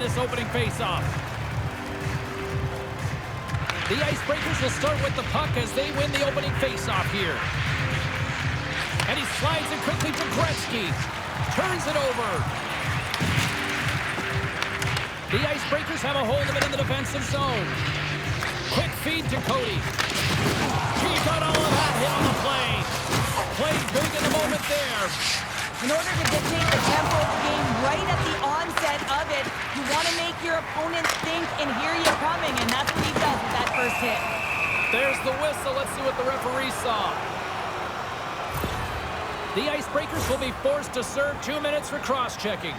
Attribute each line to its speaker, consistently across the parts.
Speaker 1: this opening faceoff. The Icebreakers will start with the puck as they win the opening faceoff here. And he slides it quickly to Gretzky. Turns it over. The Icebreakers have a hold of it in the defensive zone. Quick feed to Cody. He got all of that hit on the play. Played big in the moment there.
Speaker 2: In order to dictate the tempo of the game right at the onset of it, you want to make your opponent think and hear you coming, and that's what he does with that first hit.
Speaker 1: There's the whistle. Let's see what the referee saw. The Icebreakers will be forced to serve 2 minutes for cross-checking.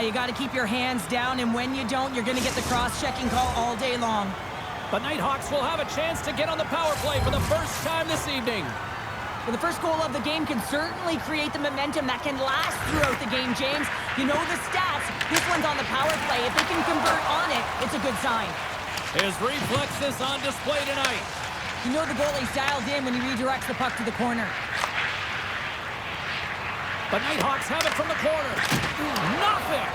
Speaker 2: You got to keep your hands down, and when you don't, you're going to get the cross-checking call all day long.
Speaker 1: The Nighthawks will have a chance to get on the power play for the first time this evening.
Speaker 2: Well, the first goal of the game can certainly create the momentum that can last throughout the game, James. You know the stats. This one's on the power play. If they can convert on it, it's a good sign.
Speaker 1: His reflexes on display tonight.
Speaker 2: You know the goalie's dialed in when he redirects the puck to the corner.
Speaker 1: The Nighthawks have it from the corner. Nothing!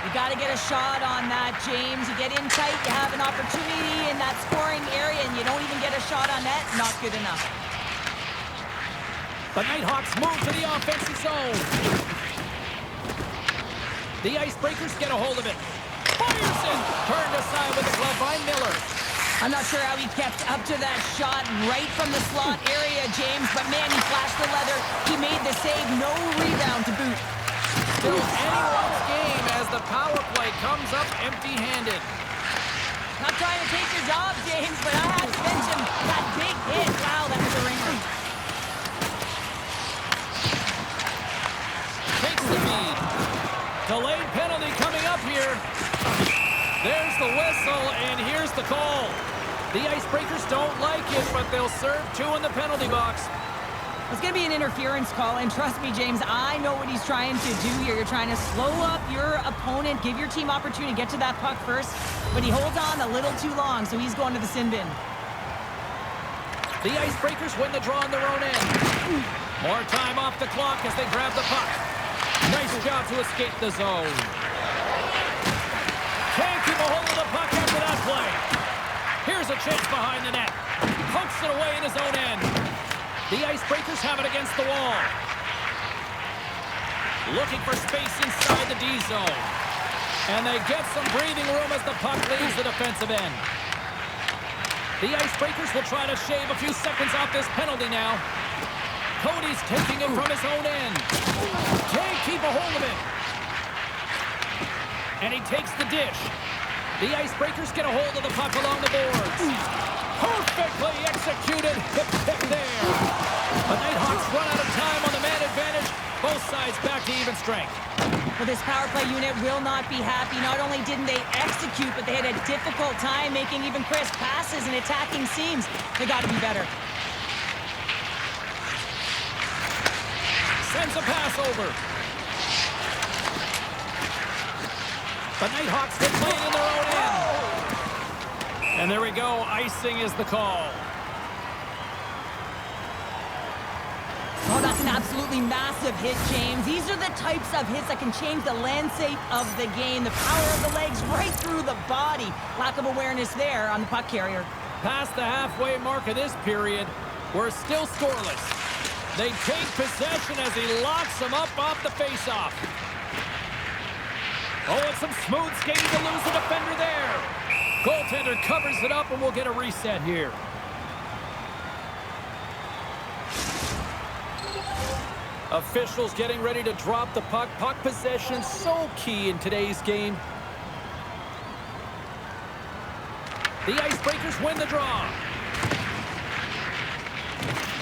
Speaker 2: You got to get a shot on that, James. You get in tight, you have an opportunity in that scoring area, and you don't even get a shot on net. Not good enough.
Speaker 1: The Nighthawks move to the offensive zone. The Icebreakers get a hold of it. Fires it! Turned aside with the glove by Miller.
Speaker 2: I'm not sure how he kept up to that shot right from the slot area, James, but man, he flashed the leather. He made the save, no rebound to boot.
Speaker 1: Still anyone's game as the power play comes up empty-handed.
Speaker 2: Not trying to take your job, James, but I have to mention that big hit. Wow, that was a ringer.
Speaker 1: Takes the lead. Delayed penalty coming up here. There's the whistle, and here's the call. The Icebreakers don't like it, but they'll serve 2 in the penalty box.
Speaker 2: It's going to be an interference call, and trust me, James, I know what he's trying to do here. You're trying to slow up your opponent, give your team opportunity to get to that puck first, but he holds on a little too long, so he's going to the sin bin.
Speaker 1: The Icebreakers win the draw on their own end. More time off the clock as they grab the puck. Nice job to escape the zone. Can't keep a hold of the puck after that play. Here's a chance behind the net. Pokes it away in his own end. The Icebreakers have it against the wall. Looking for space inside the D zone. And they get some breathing room as the puck leaves the defensive end. The Icebreakers will try to shave a few seconds off this penalty now. Cody's taking it from his own end. Can't keep a hold of it. And he takes the dish. The Icebreakers get a hold of the puck along the boards. Perfectly executed. Hip pick there. The Nighthawks run out of time on the man advantage. Both sides back to even strength.
Speaker 2: Well, this power play unit will not be happy. Not only didn't they execute, but they had a difficult time making even crisp passes and attacking seams. They got to be better.
Speaker 1: Sends a pass over. The Nighthawks will play it in their own end. And there we go. Icing is the call.
Speaker 2: Oh, that's an absolutely massive hit, James. These are the types of hits that can change the landscape of the game. The power of the legs right through the body. Lack of awareness there on the puck carrier.
Speaker 1: Past the halfway mark of this period, we're still scoreless. They take possession as he locks them up off the faceoff. Oh, and some smooth skating to lose the defender there. Goaltender covers it up, and we'll get a reset here. Officials getting ready to drop the puck. Puck possession so key in today's game. The Icebreakers win the draw.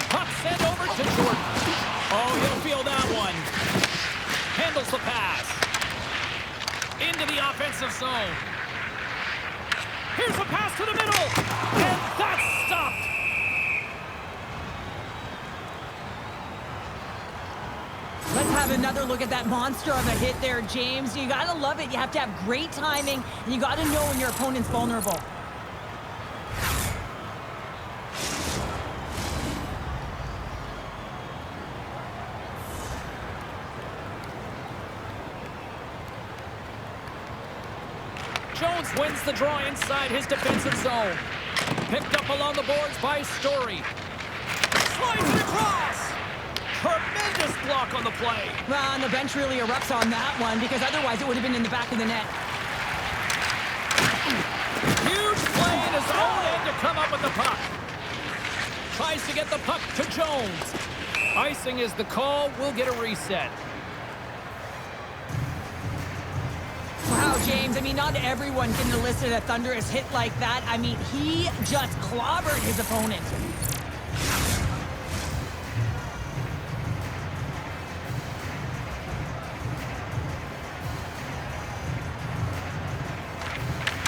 Speaker 1: Puck sent over to Jordan. Oh, he'll feel that one. Handles the pass. Into the offensive zone. Here's a pass to the middle. And that's stopped.
Speaker 2: Let's have another look at that monster of a hit there, James. You gotta love it. You have to have great timing, and you gotta know when your opponent's vulnerable.
Speaker 1: Jones wins the draw inside his defensive zone. Picked up along the boards by Story. Slides it across. Tremendous block on the play.
Speaker 2: Well, and the bench really erupts on that one because otherwise it would have been in the back of the net.
Speaker 1: Huge play in his own end to come up with the puck. Tries to get the puck to Jones. Icing is the call. We'll get a reset.
Speaker 2: Wow, James, I mean, not everyone can elicit a thunderous hit like that. I mean, he just clobbered his opponent.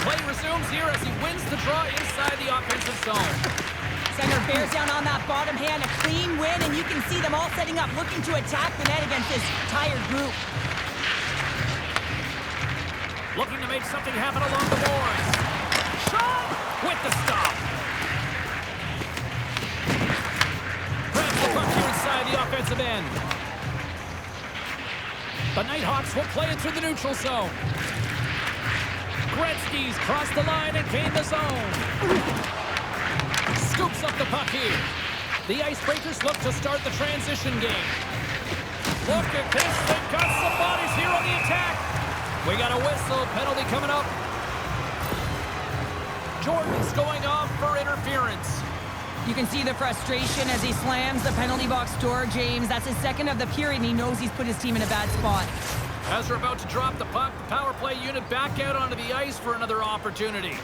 Speaker 1: Play resumes here as he wins the draw inside the offensive zone.
Speaker 2: Center bears down on that bottom hand, a clean win, and you can see them all setting up, looking to attack the net against this tired group.
Speaker 1: Looking to make something happen along the boards. Shot with the stop. Grabs the puck here inside the offensive end. The Nighthawks will play it through the neutral zone. Gretzky's crossed the line and gained the zone. Scoops up the puck here. The Icebreakers look to start the transition game. Look at this. They've got some bodies here on the attack. We got a whistle. Penalty coming up. Jordan's going off for interference.
Speaker 2: You can see the frustration as he slams the penalty box door, James. That's his second of the period, and he knows he's put his team in a bad spot.
Speaker 1: As we're about to drop the puck, the power play unit back out onto the ice for another opportunity.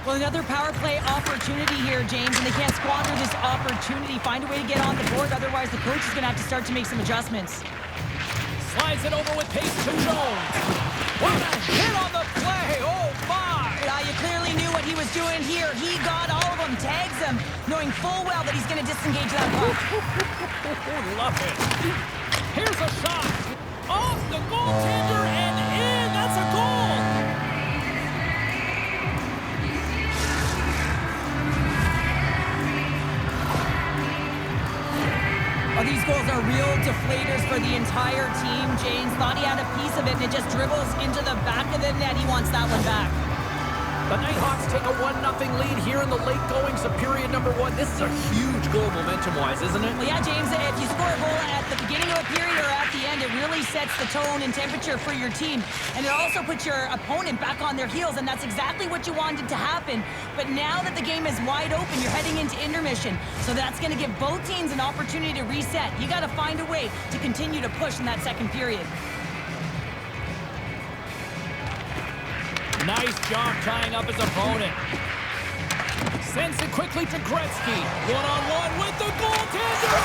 Speaker 2: Well, another power play opportunity here, James, and they can't squander this opportunity. Find a way to get on the board, otherwise the coach is going to have to start to make some adjustments.
Speaker 1: Slides it over with pace to Jones. What a hit on the play! Oh, my!
Speaker 2: You clearly knew what he was doing here. He got all of them, tags them, knowing full well that he's going to disengage that puck.
Speaker 1: Love it. Here's a shot. Off the goaltender and in. That's a goal.
Speaker 2: Oh, these goals are real deflators for the entire team. James thought he had a piece of it, and it just dribbles into the back of the net. He wants that one back.
Speaker 1: The Nighthawks take a 1-0 lead here in the late goings of period number 1. This is a huge goal momentum-wise, isn't it?
Speaker 2: Well, yeah, James, if you score a goal at the beginning of a period or at the end, it really sets the tone and temperature for your team. And it also puts your opponent back on their heels, and that's exactly what you wanted to happen. But now that the game is wide open, you're heading into intermission. So that's going to give both teams an opportunity to reset. You got to find a way to continue to push in that second period.
Speaker 1: Nice job tying up his opponent. Sends it quickly to Gretzky. One-on-one with the goaltender.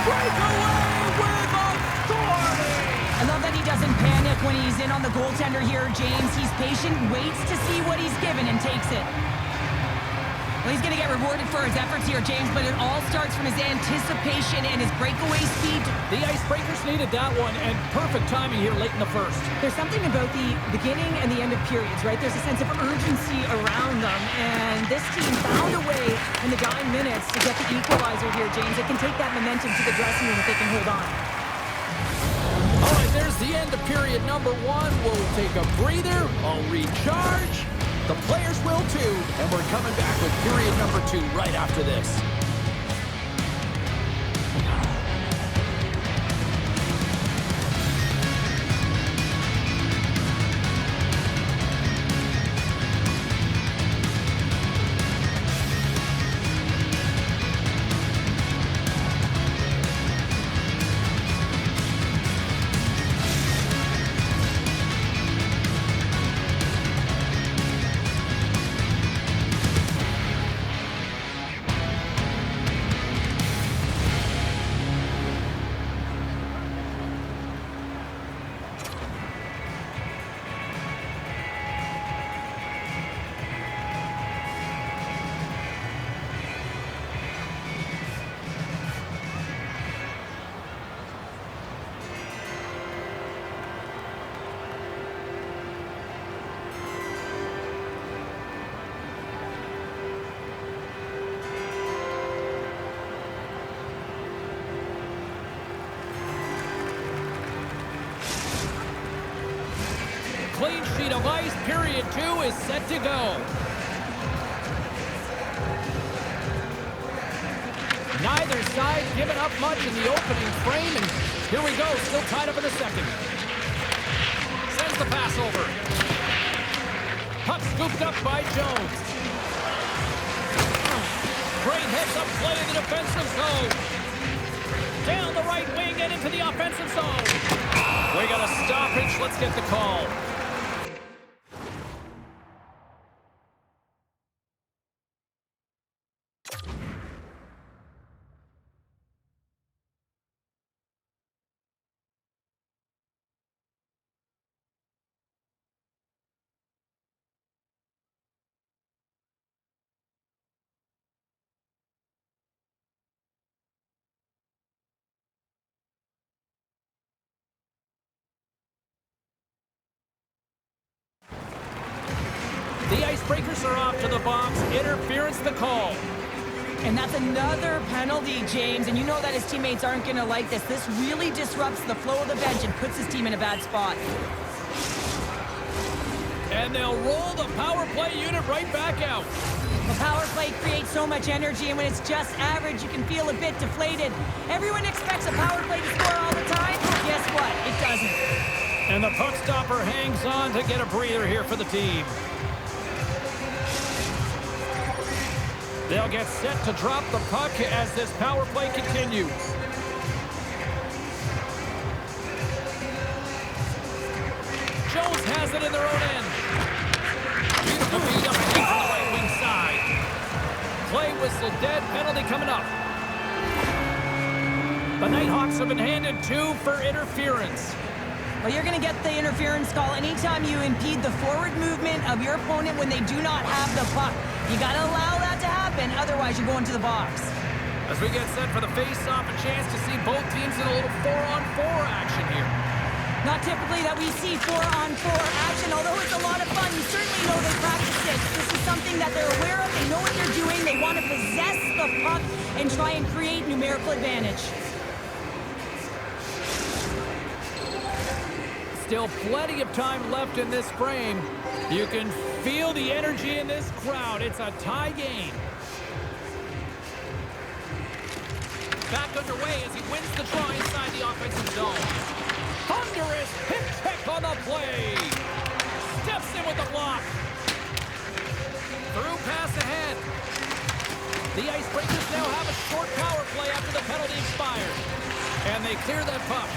Speaker 1: Breakaway with authority.
Speaker 2: I love that he doesn't panic when he's in on the goaltender here, James. He's patient, waits to see what he's given, and takes it. Well, he's going to get rewarded for his efforts here, James, but it all starts from his anticipation and his breakaway speed.
Speaker 1: The Icebreakers needed that one, and perfect timing here late in the first.
Speaker 2: There's something about the beginning and the end of periods, right? There's a sense of urgency around them, and this team found a way in the dying minutes to get the equalizer here, James. It can take that momentum to the dressing room if they can hold on.
Speaker 1: All right, there's the end of period number 1. We'll take a breather. I'll recharge. The players will too, and we're coming back with period number 2 right after this. clean sheet of ice. Period 2 is set to go. Neither side giving up much in the opening frame, and here we go, still tied up in the second. Sends the pass over. Puck scooped up by Jones. Great heads-up play in the defensive zone. Down the right wing and into the offensive zone. We got a stoppage. Let's get the call. The Icebreakers are off to the box. Interference the call.
Speaker 2: And that's another penalty, James. And you know that his teammates aren't going to like this. This really disrupts the flow of the bench and puts his team in a bad spot.
Speaker 1: And they'll roll the power play unit right back out.
Speaker 2: The power play creates so much energy, and when it's just average, you can feel a bit deflated. Everyone expects a power play to score all the time. Guess what? It doesn't.
Speaker 1: And the puck stopper hangs on to get a breather here for the team. They'll get set to drop the puck as this power play continues. Jones has it in their own end. Beautiful beat up from the right wing side. Play whistle dead, penalty coming up. The Nighthawks have been handed 2 for interference.
Speaker 2: Well, you're going to get the interference call anytime you impede the forward movement of your opponent when they do not have the puck. You got to allow that to happen, otherwise you go into the box.
Speaker 1: As we get set for the face-off, a chance to see both teams in a little 4-on-4 action here.
Speaker 2: Not typically that we see 4-on-4 action, although it's a lot of fun. You certainly know they practice it. This is something that they're aware of. They know what they're doing. They want to possess the puck and try and create numerical advantage.
Speaker 1: Still plenty of time left in this frame. You can feel the energy in this crowd. It's a tie game. Back underway as he wins the draw inside the offensive zone. Thunderous hit check on the play. Steps in with the block. Through pass ahead. The Icebreakers now have a short power play after the penalty expired. And they clear that puck.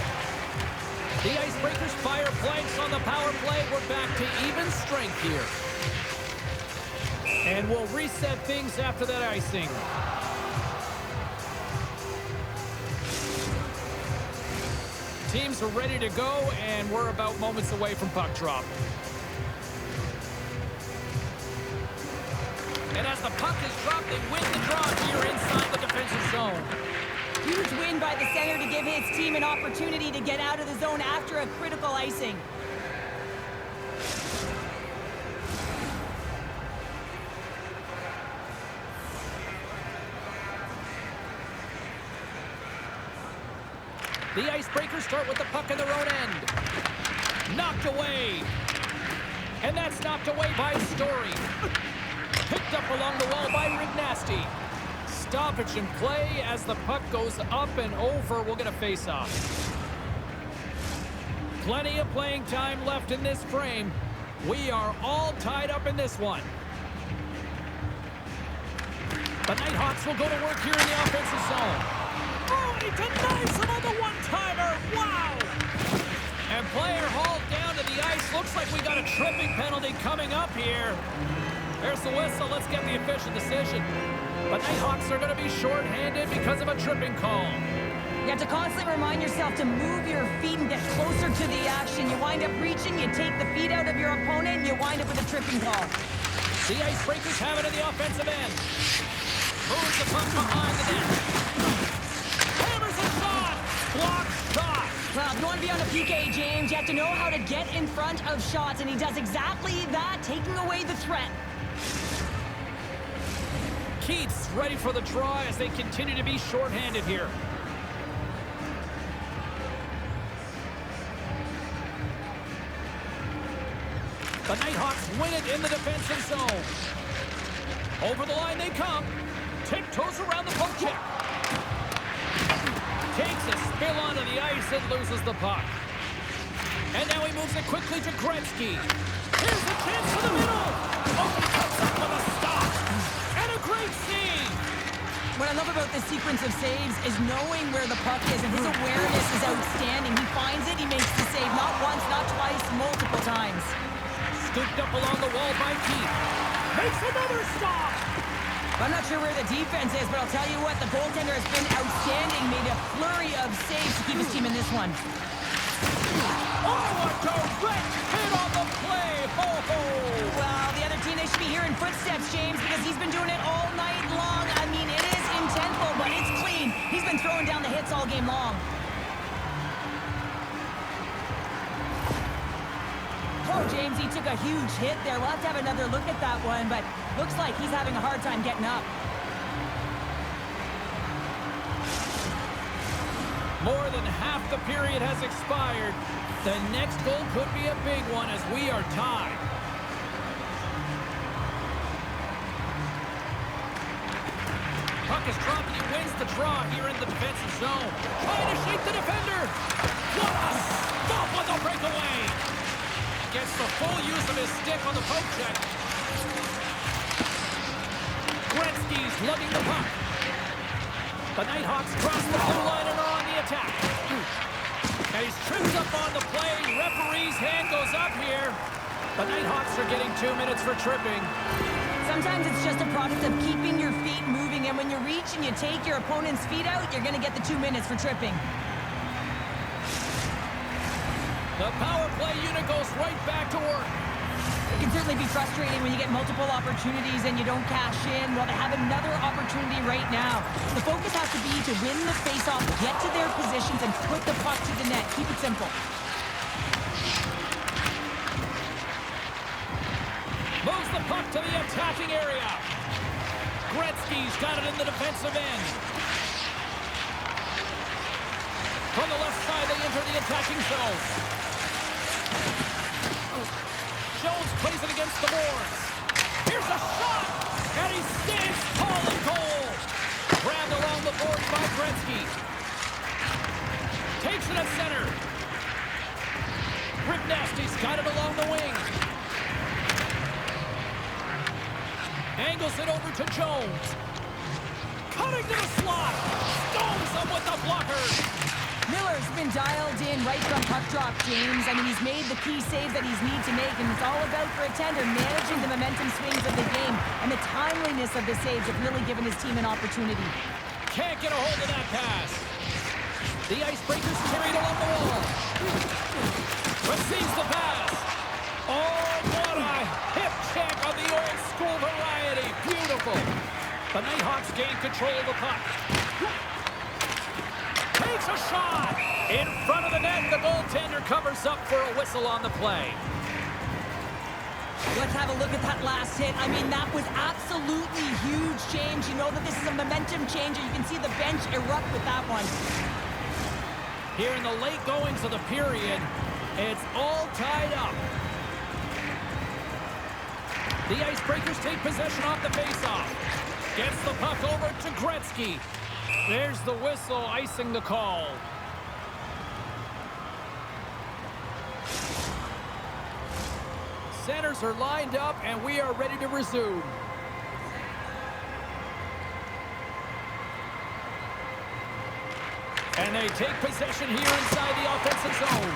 Speaker 1: The Icebreakers fire blanks on the power play. We're back to even strength here. And we'll reset things after that icing. Teams are ready to go, and we're about moments away from puck drop. And as the puck is dropped, they win the draw here inside the defensive zone.
Speaker 2: Huge win by the center to give his team an opportunity to get out of the zone after a critical icing.
Speaker 1: The Icebreakers start with the puck in their own end. Knocked away. And that's knocked away by Story. Picked up along the wall by Rignasty. Stoppage in play as the puck goes up and over. We'll get a face-off. Plenty of playing time left in this frame. We are all tied up in this one. The Nighthawks will go to work here in the offensive zone. Oh, and he denies him on the one-timer. Wow! And player hauled down to the ice. Looks like we got a tripping penalty coming up here. There's the whistle. Let's get the official decision. But Nighthawks are going to be shorthanded because of a tripping call.
Speaker 2: You have to constantly remind yourself to move your feet and get closer to the action. You wind up reaching, you take the feet out of your opponent, and you wind up with a tripping call.
Speaker 1: The Icebreakers have it in the offensive end. Moves the puck behind the net. Hammers a shot. Blocked shot.
Speaker 2: Well, if you want to be on a PK, James, you have to know how to get in front of shots, and he does exactly that, taking away the threat.
Speaker 1: Keats ready for the draw as they continue to be shorthanded here. The Nighthawks win it in the defensive zone. Over the line they come. Tiptoes around the poke check. Takes a spill onto the ice and loses the puck. And now he moves it quickly to Gretzky. Here's a chance for the middle. Oh, he comes up with a stop. And a great save.
Speaker 2: What I love about this sequence of saves is knowing where the puck is, and his awareness is outstanding. He finds it, he makes the save. Not once, not twice, multiple times.
Speaker 1: Scooped up along the wall by Keith. Makes another stop.
Speaker 2: I'm not sure where the defense is, but I'll tell you what, the goaltender has been outstanding. Made a flurry of saves to keep his team in this one.
Speaker 1: Oh, a direct hit on the play. Ho, ho.
Speaker 2: Well, the other team, they should be hearing footsteps, James, because he's been doing it all night long. I mean, it is intentful, but it's clean. He's been throwing down the hits all game long. Oh, James, he took a huge hit there. We'll have to have another look at that one, but looks like he's having a hard time getting up.
Speaker 1: More than half the period has expired. The next goal could be a big one as we are tied. Puck is dropped and he wins the draw here in the defensive zone. Trying to shake the defender. What a stop on the breakaway. Gets the full use of his stick on the poke check. Gretzky's lugging the puck. The Nighthawks cross the blue line and are on the attack. And he's tripped up on the play. Referee's hand goes up here. The Nighthawks are getting 2 minutes for tripping.
Speaker 2: Sometimes it's just a product of keeping your feet moving, and when you reach and you take your opponent's feet out, you're going to get the 2 minutes for tripping.
Speaker 1: The power play unit goes right back to work.
Speaker 2: It can certainly be frustrating when you get multiple opportunities and you don't cash in. Well, they have another opportunity right now. The focus has to be to win the faceoff, get to their positions, and put the puck to the net. Keep it simple.
Speaker 1: Moves the puck to the attacking area. Gretzky's got it in the defensive end. From the left side, they enter the attacking zone. Jones plays it against the boards. Here's a shot, and he stands tall in goal. Grabbed along the boards by Gretzky. Takes it at center. Rick Nasty's got it along the wing. Angles it over to Jones. Cutting to the slot. Stones him with the blocker.
Speaker 2: Miller's been dialed in right from puck drop, James. I mean, he's made the key saves that he's need to make, and it's all about, for a tender, managing the momentum swings of the game, and the timeliness of the saves have really given his team an opportunity.
Speaker 1: Can't get a hold of that pass. The Icebreakers carried along the wall. Receives the pass. Oh, what a hip check of the old school variety. Beautiful. The Nighthawks gain control of the puck. Takes a shot. In front of the net, the goaltender covers up for a whistle on the play.
Speaker 2: Let's have a look at that last hit. I mean, that was absolutely huge, James. You know that this is a momentum changer. You can see the bench erupt with that one.
Speaker 1: Here in the late goings of the period, it's all tied up. The Icebreakers take possession off the faceoff. Gets the puck over to Gretzky. There's the whistle, icing the call. Centers are lined up, and we are ready to resume. And they take possession here inside the offensive zone.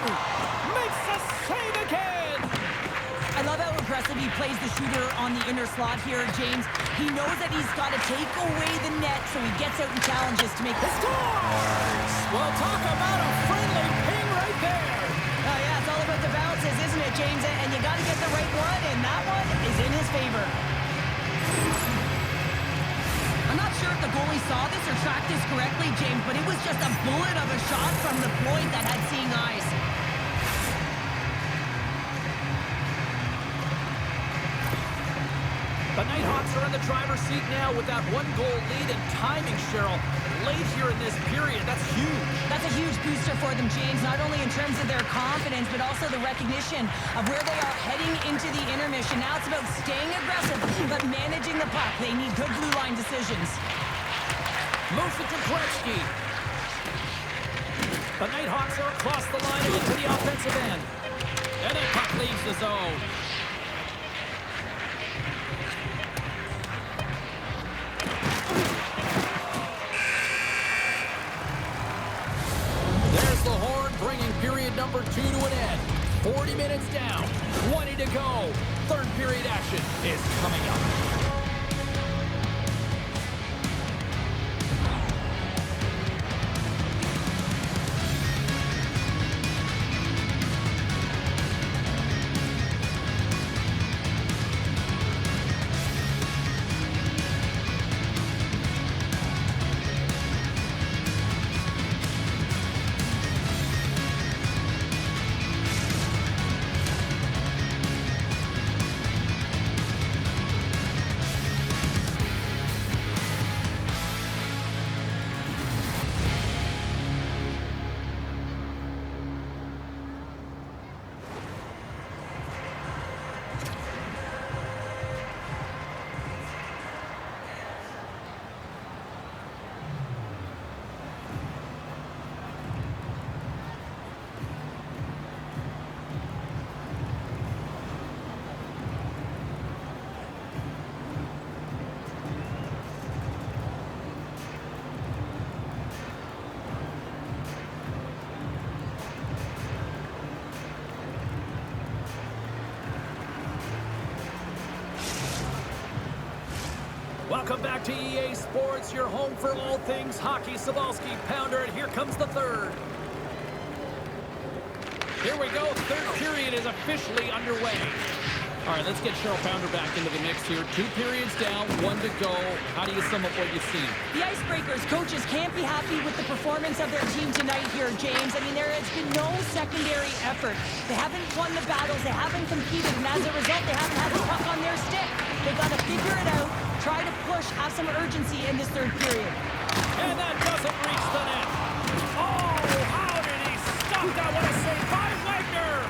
Speaker 1: Makes a save again!
Speaker 2: I love how aggressive he plays the shooter on the inner slot here, James. He knows that he's got to take away the net, so he gets out and challenges to make the score.
Speaker 1: Well, talk about a friendly ping right there.
Speaker 2: Oh, yeah, it's all about the bounces, isn't it, James? And you got to get the right one, and that one is in his favor. I'm not sure if the goalie saw this or tracked this correctly, James, but it was just a bullet of a shot from the point that had seeing eyes.
Speaker 1: The Nighthawks are in the driver's seat now with that one-goal lead and timing, Cheryl. Late here in this period, that's huge.
Speaker 2: That's a huge booster for them, James, not only in terms of their confidence, but also the recognition of where they are heading into the intermission. Now it's about staying aggressive, but managing the puck. They need good blue line decisions.
Speaker 1: Moves it to Gretzky. The Nighthawks are across the line and into the offensive end. And that puck leaves the zone. There's the horn, bringing period number 2 to an end. 40 minutes down, 20 to go. Third period action is coming up. Welcome back to EA Sports, your home for all things hockey. Cybulski, Pounder, and here comes the third. Here we go. Third period is officially underway. All right, let's get Cheryl Pounder back into the mix here. 2 periods down, 1 to go. How do you sum up what you've seen?
Speaker 2: The Icebreakers coaches can't be happy with the performance of their team tonight here, James. I mean, there has been no secondary effort. They haven't won the battles. They haven't competed. And as a result, they haven't had the puck on their stick. They've got to figure it out, try to push, have some urgency in this third period.
Speaker 1: And that doesn't reach the net. Oh, how did he stop that? What a save by Wagner!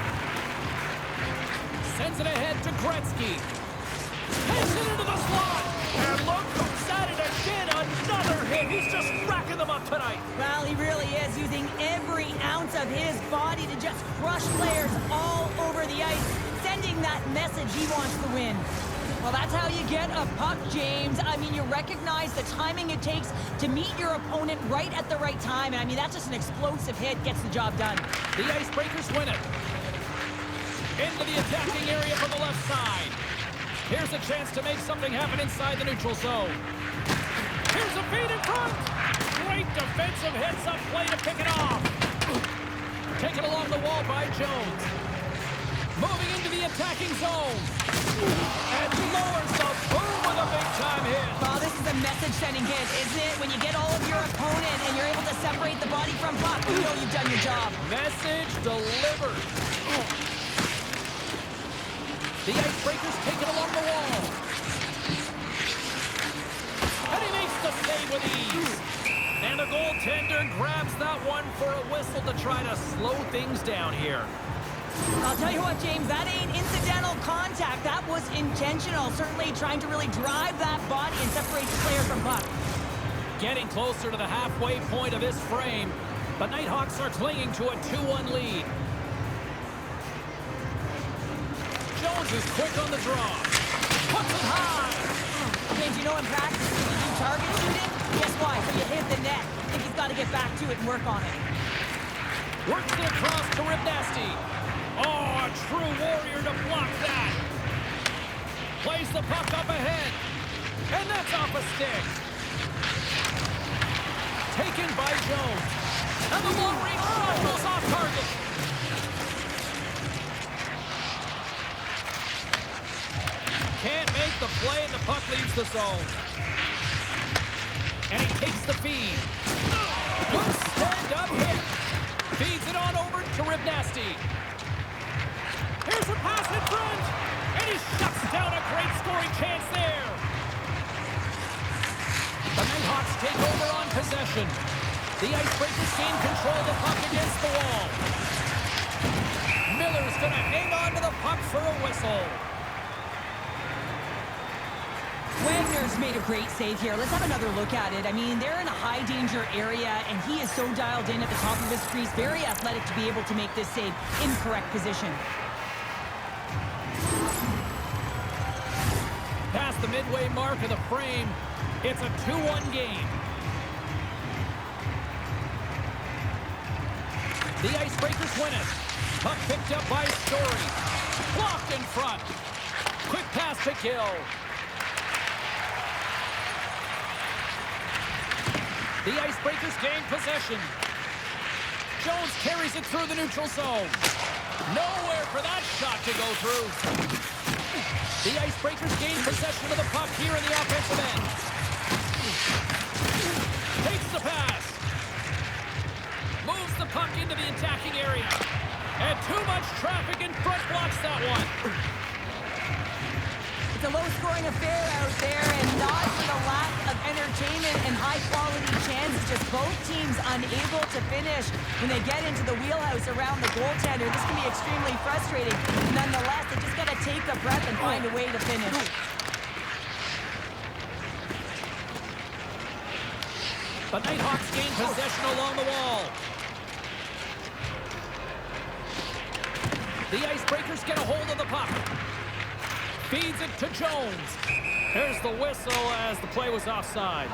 Speaker 1: Sends it ahead to Gretzky. Hits it into the slot. And look who's at it again. Another hit. He's just racking them up tonight.
Speaker 2: Well, he really is using every ounce of his body to just crush players all over the ice, sending that message he wants to win. Well, that's how you get a puck, James. I mean, you recognize the timing it takes to meet your opponent right at the right time. And I mean, that's just an explosive hit, gets the job done.
Speaker 1: The Icebreakers win it. Into the attacking area from the left side. Here's a chance to make something happen inside the neutral zone. Here's a feed in front. Great defensive hits up play to pick it off. Taken along the wall by Jones. Moving into the attacking zone. And lowers the boom with a big-time hit.
Speaker 2: Well, this is a message-sending hit, isn't it? When you get all of your opponent and you're able to separate the body from puck, you know you've done your job.
Speaker 1: Message delivered. The Icebreakers take it along the wall. And he makes the save with ease. And the goaltender grabs that one for a whistle to try to slow things down here.
Speaker 2: I'll tell you what, James, that ain't incidental contact. That was intentional. Certainly trying to really drive that body and separate the player from puck.
Speaker 1: Getting closer to the halfway point of this frame. The Nighthawks are clinging to a 2-1 lead. Jones is quick on the draw. Puts it high.
Speaker 2: James, you know in practice, if you do target shooting, guess why? So you hit the net. I think he's got to get back to it and work on it.
Speaker 1: Works it across to Ribnasty. Oh, a true warrior to block that. Plays the puck up ahead. And that's off a stick. Taken by Jones. And the long-range shot goes off target. Can't make the play, and the puck leaves the zone. And he takes the feed. Good stand-up hit. Feeds it on over to Ribnasty. Here's a pass in front. And he shuts down a great scoring chance there. take over on possession. The Icebreakers gain control of the puck against the wall. Miller's going to hang on to the puck for a whistle.
Speaker 2: Wagner's made a great save here. Let's have another look at it. I mean, they're in a high-danger area, and he is so dialed in at the top of his crease. Very athletic to be able to make this save in correct position.
Speaker 1: Past the midway mark of the frame, it's a 2-1 game. The Icebreakers win it. Puck picked up by Story. Blocked in front. Quick pass to Gill. The Icebreakers gain possession. Jones carries it through the neutral zone. Nowhere for that shot to go through. The Icebreakers gain possession of the puck here in the offensive end. Takes the pass. Moves the puck into the attacking area. And too much traffic in front blocks that one.
Speaker 2: It's a low-scoring affair out there, and not for the lack of entertainment and high-quality chances. Just both teams unable to finish when they get into the wheelhouse around the goaltender. This can be extremely frustrating. Nonetheless, they just got to take a breath and find a way to finish.
Speaker 1: The Nighthawks gain possession along the wall. The Icebreakers get a hold of the puck. Feeds it to Jones. There's the whistle as the play was offside.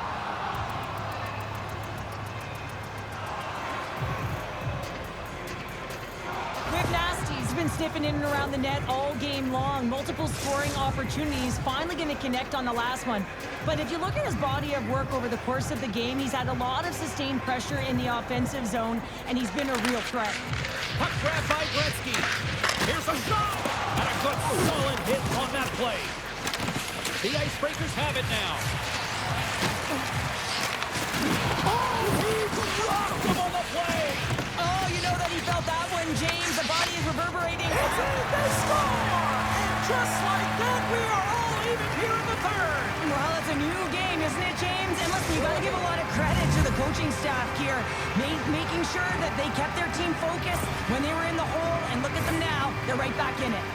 Speaker 2: Rick Nasty's been sniffing in and around the net all game long. Multiple scoring opportunities. Finally going to connect on the last one. But if you look at his body of work over the course of the game, he's had a lot of sustained pressure in the offensive zone, and he's been a real threat.
Speaker 1: Puck grab by Gretzky. Here's a shot! And a good solid hit on that play. The Icebreakers have it now. Oh, he rocked him on the play!
Speaker 2: Oh, you know that he felt that one, James. The body is reverberating.
Speaker 1: They score! And just like that, we are all even here in the third.
Speaker 2: Well, it's a new game, isn't it, James? And listen, you got to give a lot of credit to the coaching staff here, making sure that they kept their team focused when they were in the hole. And look at them now. They're right back in it.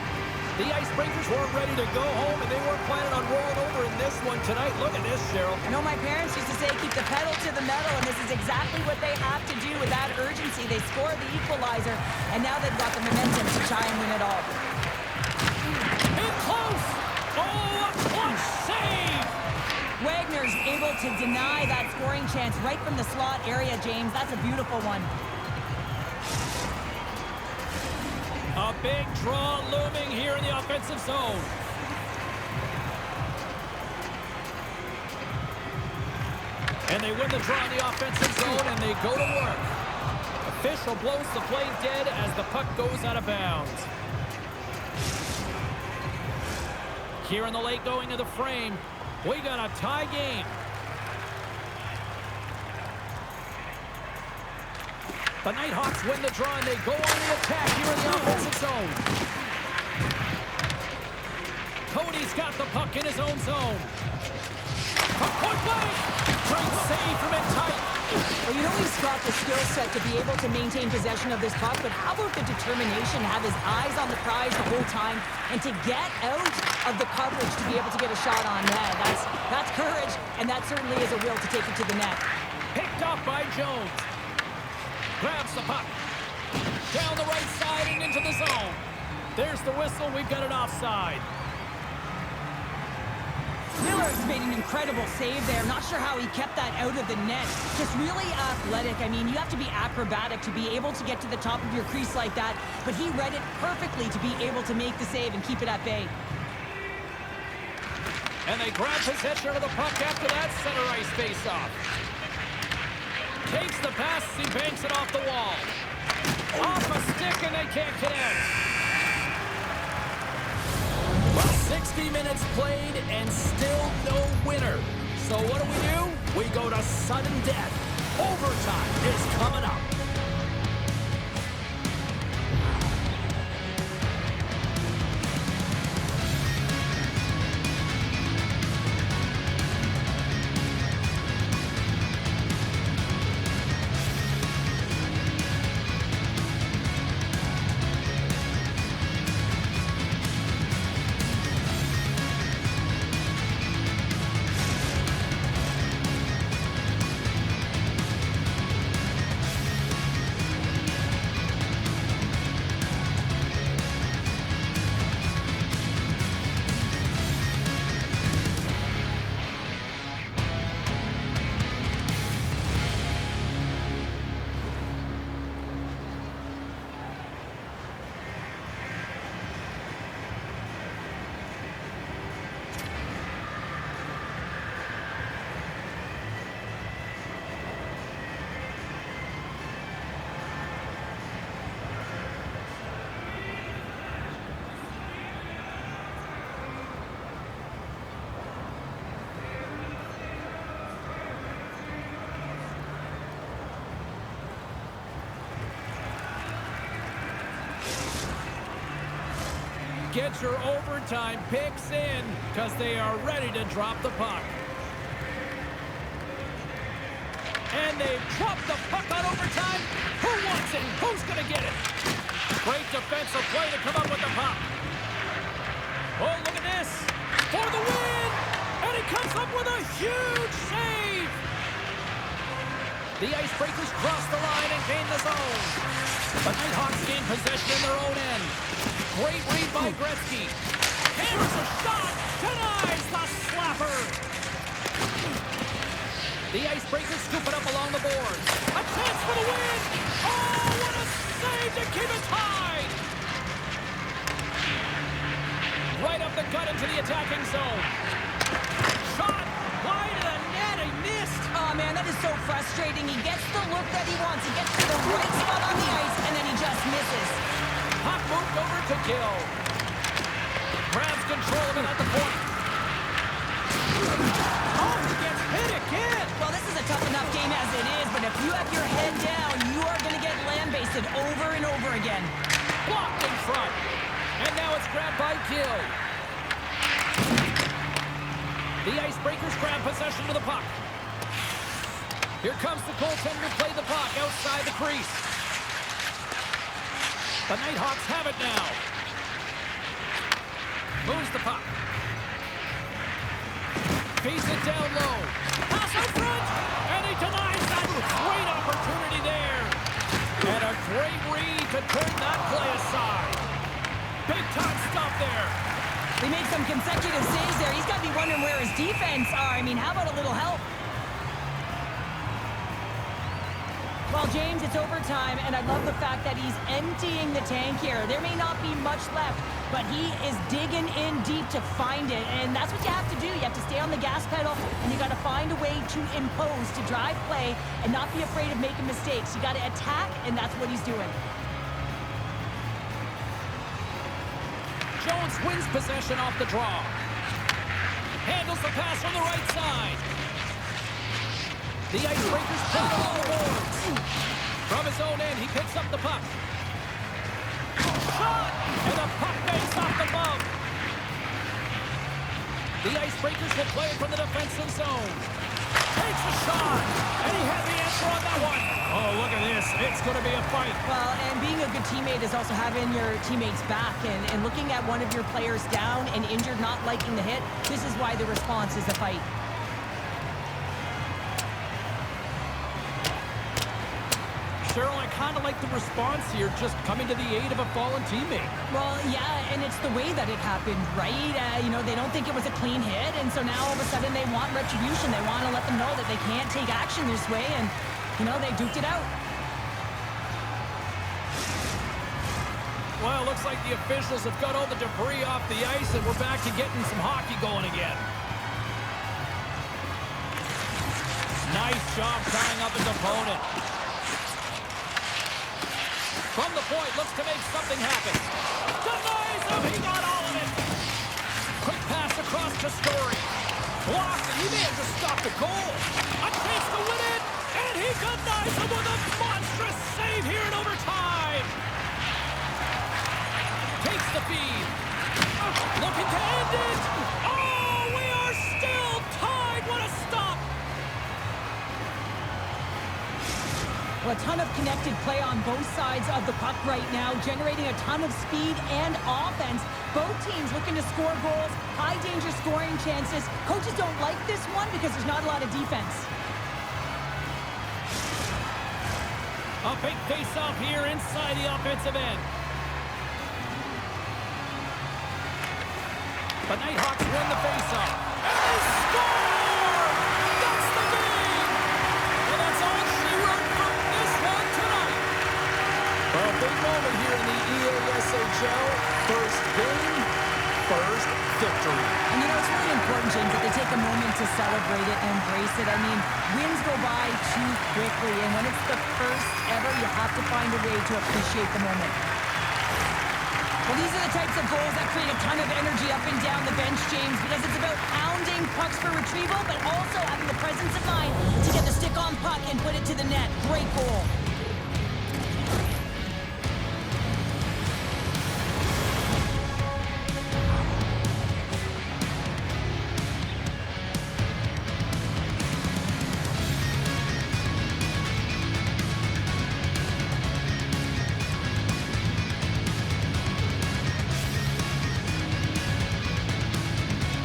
Speaker 1: The Icebreakers weren't ready to go home, and they weren't planning on rolling over in this one tonight. Look at this, Cheryl.
Speaker 2: I know my parents used to say, keep the pedal to the metal, and this is exactly what they have to do with that urgency. They scored the equalizer, and now they've got the momentum to try and win it all.
Speaker 1: In close! Oh, a clutch save!
Speaker 2: Wagner's able to deny that scoring chance right from the slot area, James. That's a beautiful one.
Speaker 1: A big draw looming here in the offensive zone. And they win the draw in the offensive zone, and they go to work. Official blows the play dead as the puck goes out of bounds. Here in the late going of the frame, we got a tie game. The Nighthawks win the draw, and they go on the attack here in the offensive zone. Cody's got the puck in his own zone. Point blank! Great save from in tight.
Speaker 2: Well, you know he's got the skill set to be able to maintain possession of this puck, but how about the determination, have his eyes on the prize the whole time, and to get out of the coverage to be able to get a shot on net. That's courage, and that certainly is a will to take it to the net.
Speaker 1: Picked off by Jones. Grabs the puck. Down the right side and into the zone. There's the whistle. We've got an offside.
Speaker 2: Miller's made an incredible save there. Not sure how he kept that out of the net. Just really athletic. I mean, you have to be acrobatic to be able to get to the top of your crease like that. But he read it perfectly to be able to make the save and keep it at bay.
Speaker 1: And they grab possession of the puck after that center ice face-off. Takes the pass, he banks it off the wall. Off a stick, and they can't connect. Well, 60 minutes played, and still no winner. So what do? We go to sudden death. Overtime is coming up. get your overtime picks in because they are ready to drop the puck. And they've dropped the puck on overtime. Who wants it? Who's going to get it? Great defensive play to come up with the puck. Oh, look at this. For the win! And he comes up with a huge save! The Icebreakers cross the line and gain the zone. The Nighthawks gain possession in their own end. Great read by Gretzky. Hammers a shot. Denies the slapper. The Icebreakers scoop it up along the boards. A chance for the win. Oh, what a save to keep it tied. Right up the gut into the attacking zone. Shot wide of the net. He missed.
Speaker 2: Oh, man, that is so frustrating. He gets the look that he wants. He gets to the right spot on the ice, and then he just misses.
Speaker 1: Puck moved over to Gill. Grabs control of it at the point. Oh, he gets hit again.
Speaker 2: Well, this is a tough enough game as it is, but if you have your head down, you are going to get land-basted over and over again.
Speaker 1: Blocked in front. And now it's grabbed by Gill. The Icebreakers grab possession of the puck. Here comes the goaltender to play the puck outside the crease. The Nighthawks have it now. Moves the puck. Feeds it down low. Pass out front. And he denies that. Great opportunity there. And a great read to turn that play aside. Big time stop there.
Speaker 2: They make some consecutive saves there. He's got to be wondering where his defense are. I mean, how about a little help? Well, James, it's overtime, and I love the fact that he's emptying the tank here. There may not be much left, but he is digging in deep to find it, and that's what you have to do. You have to stay on the gas pedal, and you got to find a way to impose, to drive play, and not be afraid of making mistakes. You got to attack, and that's what he's doing.
Speaker 1: Jones wins possession off the draw. Handles the pass on the right side. The Icebreakers put it on the boards. From his own end, he picks up the puck. Shot! And the puck bangs off the bump. The Icebreakers will play it from the defensive zone. Takes a shot! And he had the answer on that one. Oh, look at this. It's going to be a fight.
Speaker 2: Well, and being a good teammate is also having your teammates back and looking at one of your players down and injured, not liking the hit. This is why the response is a fight.
Speaker 1: Cheryl, I kind of like the response here, just coming to the aid of a fallen teammate.
Speaker 2: Well, yeah, and it's the way that it happened, right? You know, they don't think it was a clean hit, and so now all of a sudden they want retribution. They want to let them know that they can't take action this way, and, you know, they duked it out.
Speaker 1: Well, it looks like the officials have got all the debris off the ice, and we're back to getting some hockey going again. Nice job tying up his opponent. From the point, looks to make something happen. Denies him, he got all of it. Quick pass across to Story. Blocked, and he may have just stopped the goal. A chance to win it, and he denies him with a monstrous save here in overtime. Takes the feed. Looking to end it. Oh, we are still tied. What a stop.
Speaker 2: Well, a ton of connected play on both sides of the puck right now, generating a ton of speed and offense. Both teams looking to score goals, high-danger scoring chances. Coaches don't like this one because there's not a lot of defense.
Speaker 1: A big face-off here inside the offensive end. The Nighthawks win the face-off. And they score! That's the game! And that's all she wrote from this one tonight. A big moment here in the EASHL. First game, first victory.
Speaker 2: And you know, it's really important, James, that they take a moment to celebrate it and embrace it. I mean, wins go by too quickly, and when it's the first ever, you have to find a way to appreciate the moment. Well, these are the types of goals that create a ton of energy up and down the bench, James, because it's about pounding pucks for retrieval, but also having the presence of mind to get the stick on puck and put it to the net. Great goal.